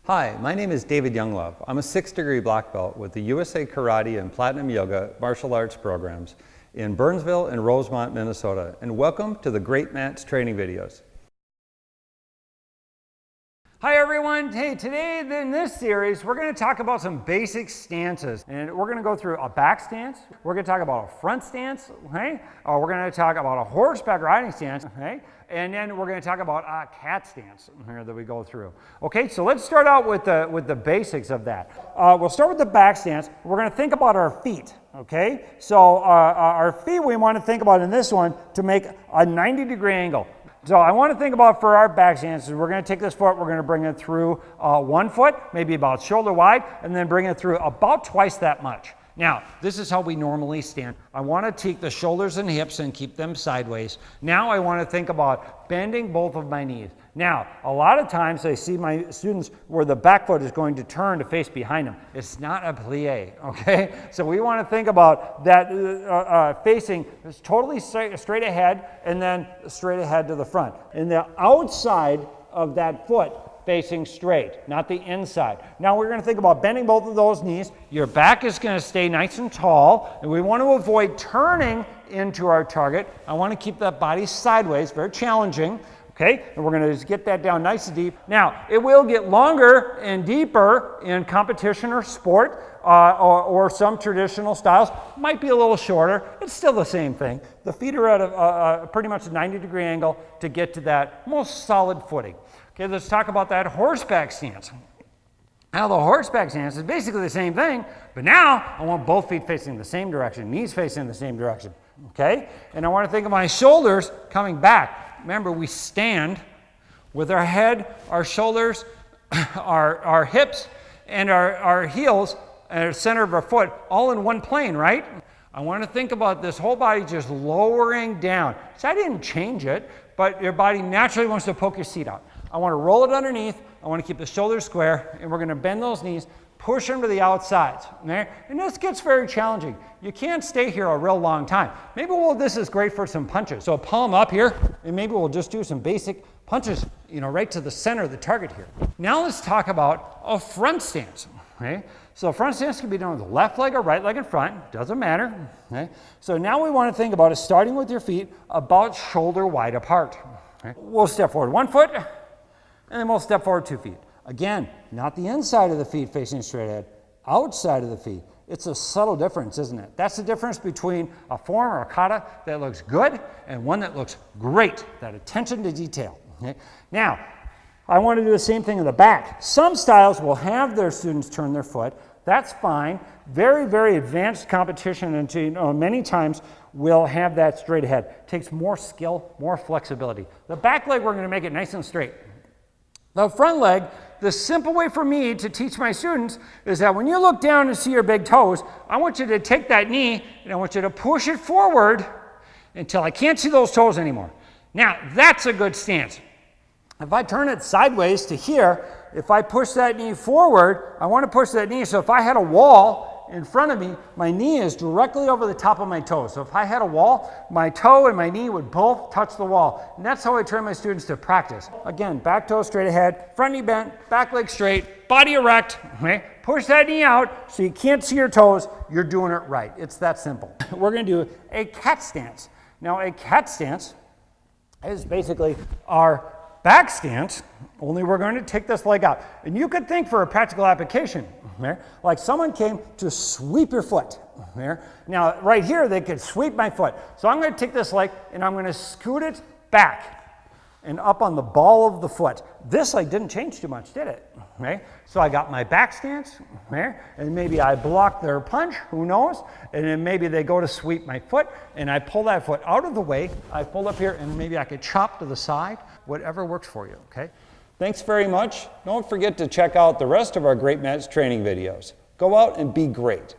Hi, my name is David Younglove. I'm a 6th-degree black belt with the USA Karate and Platinum Yoga martial arts programs in Burnsville and Rosemont, Minnesota, and welcome to the Greatmats training videos. Hi everyone, hey, today in this series we're going to talk about some basic stances, and we're going to go through a back stance, we're going to talk about a front stance, okay? We're going to talk about a horseback riding stance, okay? And then we're going to talk about a cat stance here that we go through. Okay, so let's start out with the basics of that. We'll start with the back stance. We're going to think about our feet, okay? So our feet we want to think about in this one to make a 90-degree angle. So I want to think about for our back stances, we're going to take this foot, we're going to bring it through 1 foot, maybe about shoulder wide, and then bring it through about twice that much. Now, this is how we normally stand. I want to take the shoulders and hips and keep them sideways. Now I want to think about bending both of my knees. Now, a lot of times I see my students where the back foot is going to turn to face behind them. It's not a plie, okay? So we want to think about that facing totally straight ahead and then straight ahead to the front. And the outside of that foot facing straight, not the inside. Now we're going to think about bending both of those knees. Your back is going to stay nice and tall, and we want to avoid turning into our target. I want to keep that body sideways, very challenging. Okay, and we're going to just get that down nice and deep. Now, it will get longer and deeper in competition or sport or some traditional styles. Might be a little shorter. It's still the same thing. The feet are at a pretty much a 90-degree angle to get to that most solid footing. Okay, let's talk about that horseback stance. Now, the horseback stance is basically the same thing, but now I want both feet facing the same direction, knees facing the same direction. Okay, and I want to think of my shoulders coming back. Remember, we stand with our head, our shoulders, our hips, and our heels at the center of our foot, all in one plane, right? I want to think about this whole body just lowering down. So I didn't change it, but your body naturally wants to poke your seat out. I want to roll it underneath. I want to keep the shoulders square, and we're going to bend those knees, push them to the outsides. Okay? And this gets very challenging. You can't stay here a real long time. Maybe this is great for some punches. So palm up here, and maybe we'll just do some basic punches, right to the center of the target here. Now let's talk about a front stance. Okay? So front stance can be done with the left leg or right leg in front, doesn't matter. Okay? So now we want to think about it starting with your feet about shoulder wide apart. Okay? We'll step forward 1 foot, and then we'll step forward 2 feet. Again, not the inside of the feet facing straight ahead, outside of the feet. It's a subtle difference, isn't it? That's the difference between a form or a kata that looks good and one that looks great, that attention to detail. Okay? Now, I want to do the same thing in the back. Some styles will have their students turn their foot. That's fine. Very, very advanced competition, and many times we'll have that straight ahead. Takes more skill, more flexibility. The back leg, we're going to make it nice and straight. The front leg, the simple way for me to teach my students is that when you look down and see your big toes, I want you to take that knee and I want you to push it forward until I can't see those toes anymore. Now, that's a good stance. If I turn it sideways to here, if I push that knee forward, I want to push that knee so if I had a wall in front of me, my knee is directly over the top of my toe. So if I had a wall, my toe and my knee would both touch the wall. And that's how I train my students to practice. Again, back toe straight ahead, front knee bent, back leg straight, body erect. Okay? Push that knee out so you can't see your toes. You're doing it right. It's that simple. We're going to do a cat stance. Now, a cat stance is basically our back stance, only we're going to take this leg out. And you could think for a practical application, like someone came to sweep your foot. Now, right here, they could sweep my foot. So I'm going to take this leg and I'm going to scoot it back and up on the ball of the foot. This leg didn't change too much, did it? So I got my back stance, and maybe I block their punch, who knows? And then maybe they go to sweep my foot, and I pull that foot out of the way. I pull up here, and maybe I could chop to the side, whatever works for you, okay? Thanks very much. Don't forget to check out the rest of our Greatmats training videos. Go out and be great.